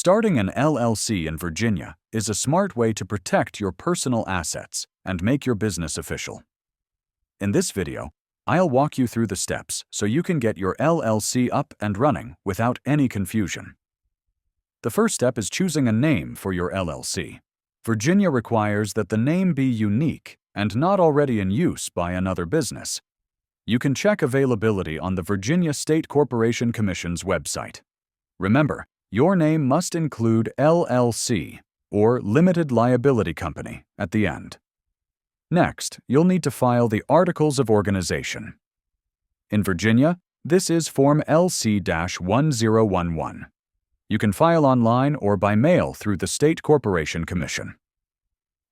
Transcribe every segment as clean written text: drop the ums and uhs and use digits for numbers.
Starting an LLC in Virginia is a smart way to protect your personal assets and make your business official. In this video, I'll walk you through the steps so you can get your LLC up and running without any confusion. The first step is choosing a name for your LLC. Virginia requires that the name be unique and not already in use by another business. You can check availability on the Virginia State Corporation Commission's website. Remember, your name must include LLC, or Limited Liability Company, at the end. Next, you'll need to file the Articles of Organization. In Virginia, this is Form LC-1011. You can file online or by mail through the State Corporation Commission.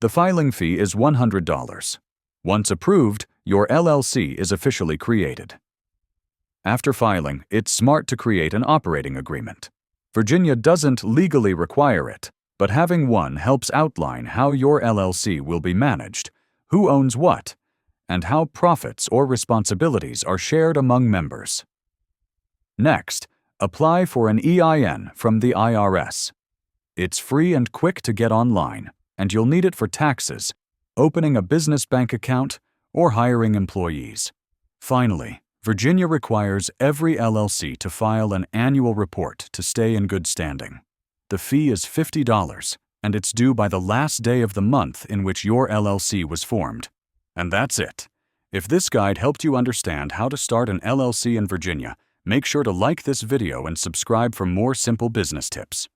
The filing fee is $100. Once approved, your LLC is officially created. After filing, it's smart to create an operating agreement. Virginia doesn't legally require it, but having one helps outline how your LLC will be managed, who owns what, and how profits or responsibilities are shared among members. Next, apply for an EIN from the IRS. It's free and quick to get online, and you'll need it for taxes, opening a business bank account, or hiring employees. Finally, Virginia requires every LLC to file an annual report to stay in good standing. The fee is $50, and it's due by the last day of the month in which your LLC was formed. And that's it. If this guide helped you understand how to start an LLC in Virginia, make sure to like this video and subscribe for more simple business tips.